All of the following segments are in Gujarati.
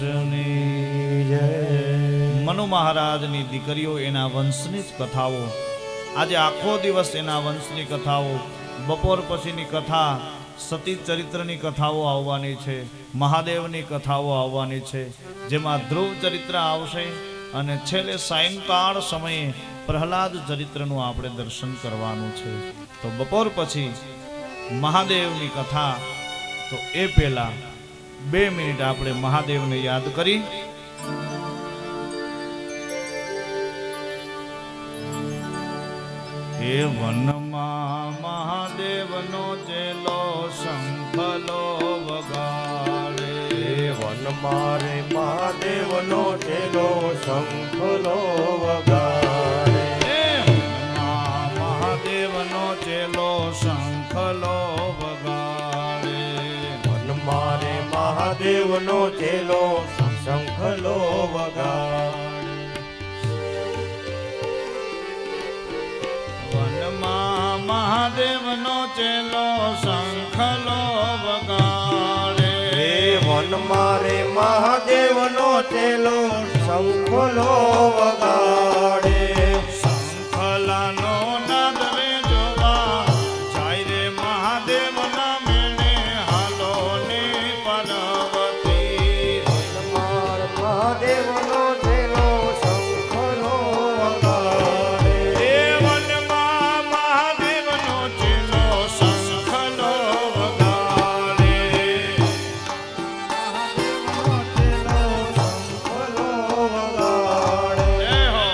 દ્વારકાધીશની જય। મનુ મહારાજની દીકરીઓ એના વંશની જ કથાઓ, આજે આખો દિવસ એના વંશની કથાઓ, બપોર પછીની કથા સતી ચરિત્રની કથાઓ આવવાની છે, મહાદેવની કથાઓ આવવાની છે, જેમાં ધ્રુવ ચરિત્ર આવશે અને છેલ્લે સાયંકાળ સમયે પ્રહલાદ ચરિત્રનું આપણે દર્શન કરવાનું છે। તો બપોર પછી મહાદેવની કથા, તો એ પહેલા 2 મિનિટ આપણે મહાદેવને યાદ કરી હે વનમાં મહાદેવનો ચેલો શંખલો વગાડે, વનમાં રે મહાદેવનો ચેલો શંખલો વગાડે, વનમાં મહાદેવનો ચેલો શંખલો વગાડે, વનમાં રે મહાદેવનો ચેલો શંખલો વગાડે, વનમાં મહાદેવનો ચેલો શંખલો વગાડે, વનમાં રે મહાદેવનો ચેલો શંખલો વગાડે, શંખલાનો નાદ રે જોવા જાય રે મહાદેવના મેળે હાલો ને પાર્વતી, વનમાં મહાદેવનો ચેલો શંખલો વગાડે, વનમાં મહાદેવનો ચેલો શંખલો વગાડે, જય હો।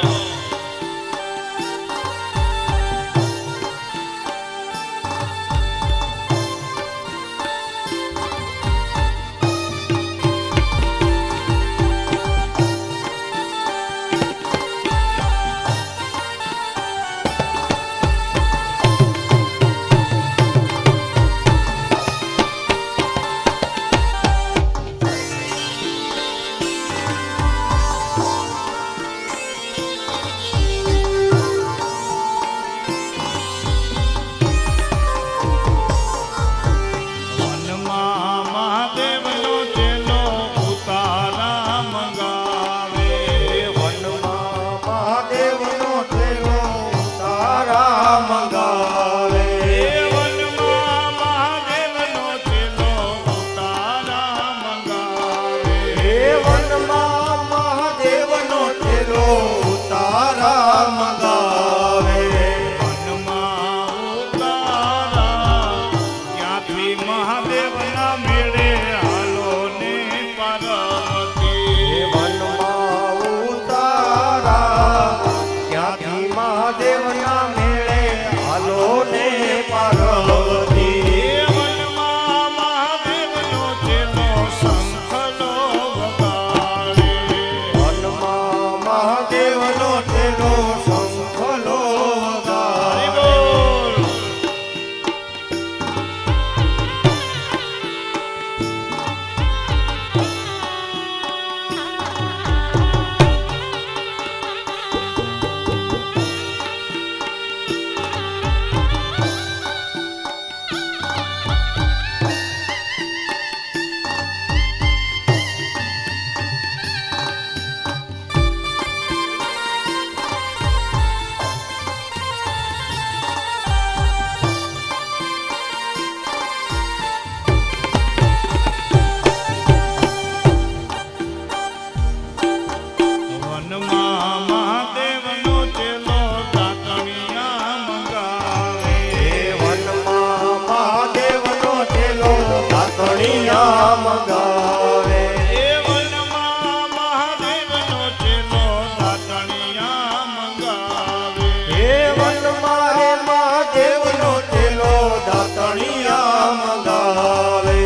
વનમાં મહાદેવનો ચેલો ઉતારા મંગાવે, વનમાં મહાદેવનો ચેલો તારા મંગાવે, વનમાં મહાદેવનો ચેલો ઉતારા મંગાવે, વનમાં મહાદેવનો ચેલો તારા મંગાવે, વનમાં ઉતારા ક્યાંથી મહાદેવના મેળે હાલો ને પાર્વતી, વનમાં ઉતારા ક્યાંથી મહાદેવના મેળે હાલો ને પાર્વતી, વનમાં મહાદેવનો ચેલો શંખલો વગાડે, વનમાં મહાદેવનો ચેલો શંખલો હરિ વગાડે, બોલ। વનમાં મહાદેવનો ચેલો દાતણિયા મંગાવે, વનમાં મહાદેવનો ચેલો દાતણિયા મંગાવે, વનમાં મહાદેવનો ચેલો દાતણિયા મંગાવે, વનમાં રે મહાદેવનો ચેલો દાતણિયા મંગાવે,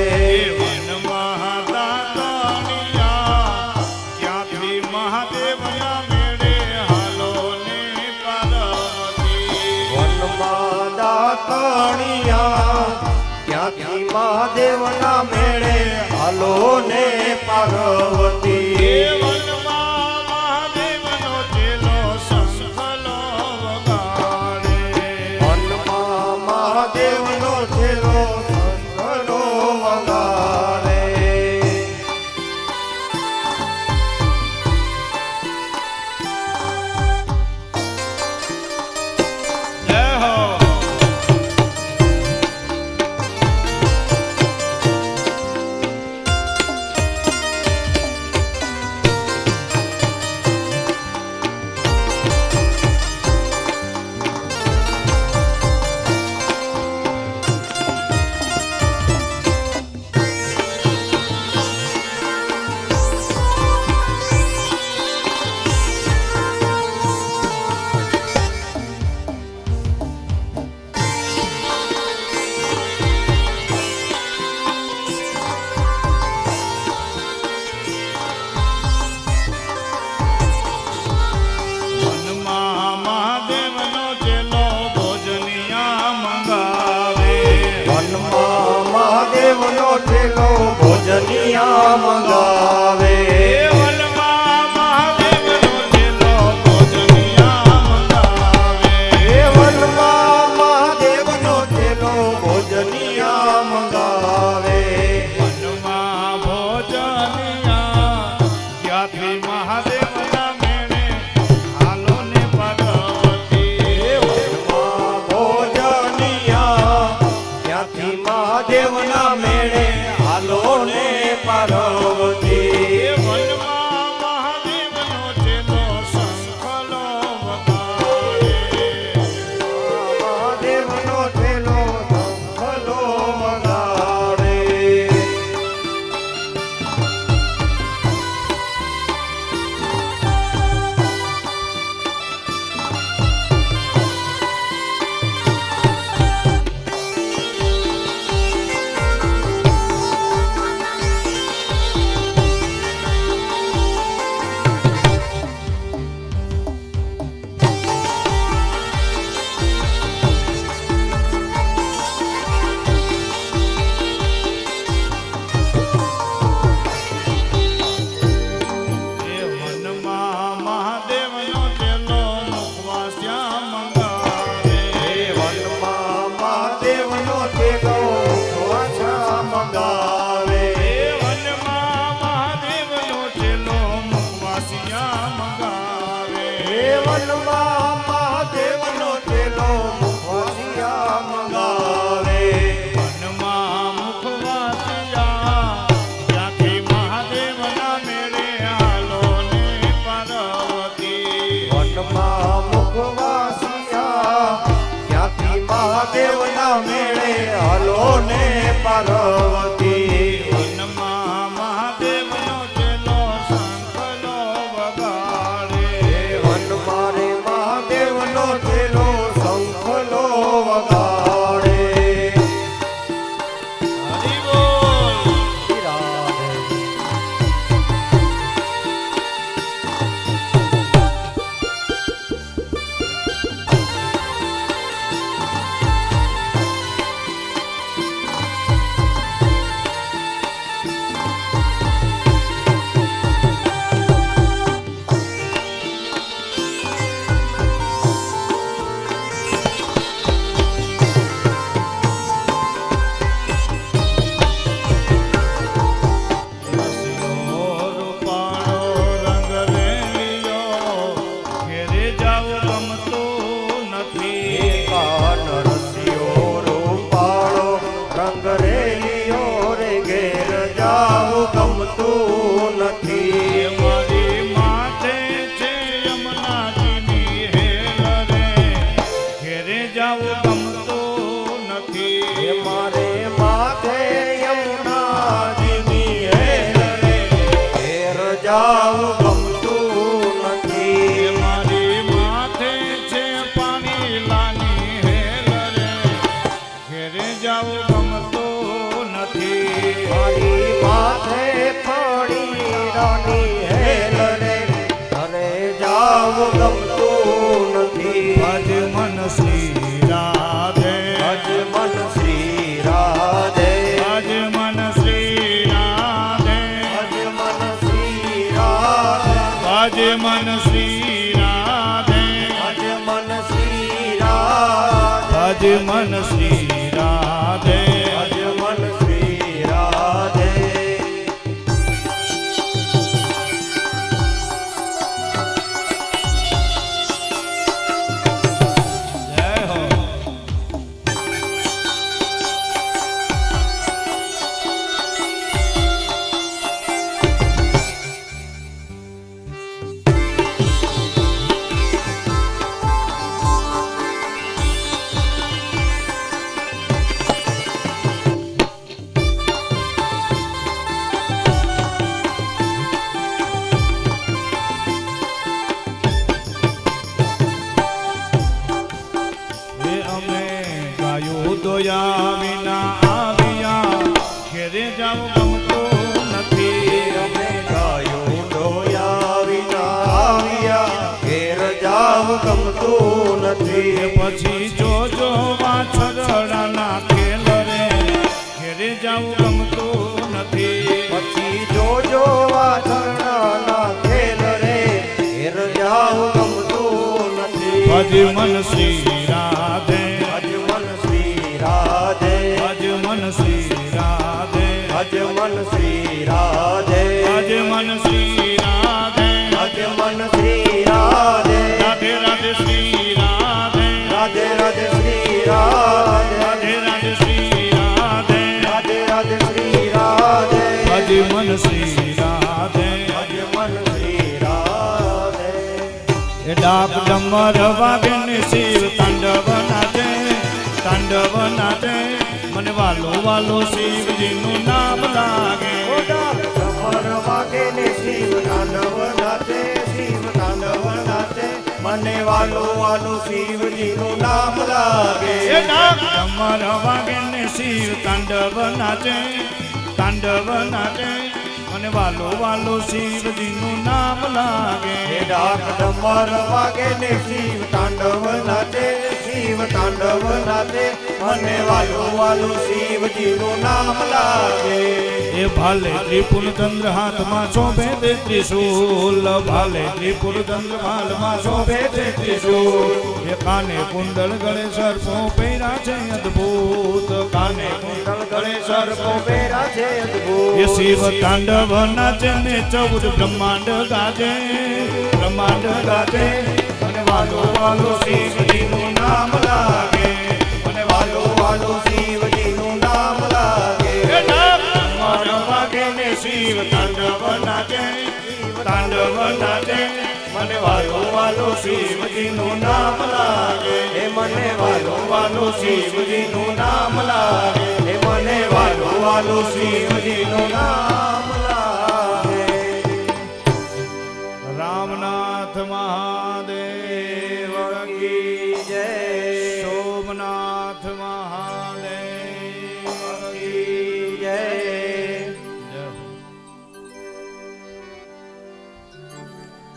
વનમાં દાતણિયા ક્યાંથી મહાદેવના મેળે હાલો ને પાર્વતી, વનમાં દાતણિયા ક્યાંથી મહાદેવના મેળે હાલો ને પાર્વતી, વનમાં મહાદેવનો ચેલો શંખલો વગાડે, વનમાં મહાદેવનો ચેલો શંખલો વગાડે, મહાદેવનો ઠેલો ભોજનિયા મંગાવે વનમાં મહાદેવનો ચેલો ભોજનિયા મંગાવે. વનમાં મહાદેવનો ઠેલો ભોજનિયા મંગાવે વનમાં ભોજનિયા ત્યાંથી મહાદેવના મેળે હાલો ને પાર્વતી. વનમાં ભોજનિયા ત્યાંથી મહાદેવના મેળે હાલો ને પાર્વતી વનમાં મહાદેવનો ચેલો શંખલો વગાડે. મહાદેવનો ઠેલો શંખલો વગાડે વનમાં મહાદેવનો ચેલો મુખવાસ્યા મંગાવે. વનમાં મહાદેવનો ઠેલો વાછા મંગાવે વનમાં મહાદેવનો ચેલો મુખવાસ્યા મંગાવે. વનમાં મહાદેવનો ઠેલો વાછિયા મંગાવે વનમાં મુખવાસ્યા ત્યાંથી મહાદેવના મેળે હાલો ને પાર્વતી. વનમાં મુખવાસિયા ત્યાંથી મહાદેવના મેળે હાલો ને પાર્વતી વનમાં મહાદેવનો ચેલો શંખલો વગાડે. વનમાં રે મહાદેવનો ઠેલો શંખલો વગાડે હરિ બોલ. રાધે ગમતું નથી. ભજ મન શ્રી રાધે. ભજ મન શ્રી રાધે. ભજ મન શ્રી રાધે. ભજ મન શ્રી રાધે. ભજ મન શ્રી રાધે. ભજ મન શ્રી રાધે. ભજ મન શ્રી રાધે. ભજ મન શ્રી રાધે. જય હો. એ અમે ગાયું દોયા વિના આવ્યા, ઘેરે જાવું ગમતું નથી. અમે ગાયો ડોયા વિના આવ્યા, ઘેર જાવ ગમતું નથી. એ પછી જોજો વાછરડાના ખેલ રે, ઘેરે જાવું મન શ્રી રાધે ભજ મન શ્રી રાધે ભજ મન શ્રી રાધે ભજ મન શ્રી રાધે ભજ મન શ્રી રાધે ભજ મન શ્રી રાધે રાધે રાધે શ્રી રાધે રાધે રાધે શ્રી રાધે રાધે રાધે શ્રી રાધે રાધે રાધે શ્રી રાધે ભજ મન શ્રી રાધે ભજ મન શ્રી રાધે એ ડાક ડમર વાગે ને શિવ તાંડવ નાચે તાંડવ નાચે મને વાલો વાલો શિવજીનું નામ લાગે કમર વાગે ને શિવ તાંડવ નાચે શિવ તાંડવ નાચે મને વાલો વાલો શિવજીનું નામ લાગે એ ડાક ડમર વાગે ને શિવ તાંડવ નાચે તાંડવ નાચે મને વાલો વાલો શિવજીનું નામ લાગે એ ડાક ડમર વાગે ને શિવ તાંડવ નાચે શિવ તાંડવ નાચે મને વાલો વાલો શિવજીનું નામ લાગે એ ભાલે ત્રિપુર ચંદ્ર હાથમાં શોભે તે ત્રિશૂલ ભાલે ત્રિપુર ચંદ્ર ભાલમાં શોભે તે ત્રિશૂલ એ કાને કુંડળ ગળે સર્પો પહેરા છે અદ્ભુત કાને કુંડળ ગળે સર્પો પેરા છે અદ્ભુત એ શિવ તાંડવ નાચે ને 14 બ્રહ્માંડ ગાજે બ્રહ્માંડ ગાજે મને વાલો વાલો શિવજીનું નામ લાગે મને વાલો વાલો શિવજીનું નામ લાગે વાગે ને શિવ તાંડવ નાચે તાંડવ નાચે મને વાલો વાલો શિવજીનું નામ લાગે એ મને વાલો વાલો શિવજીનું નામ લાગે એ મને વાલો વાલો શિવજીનું નામ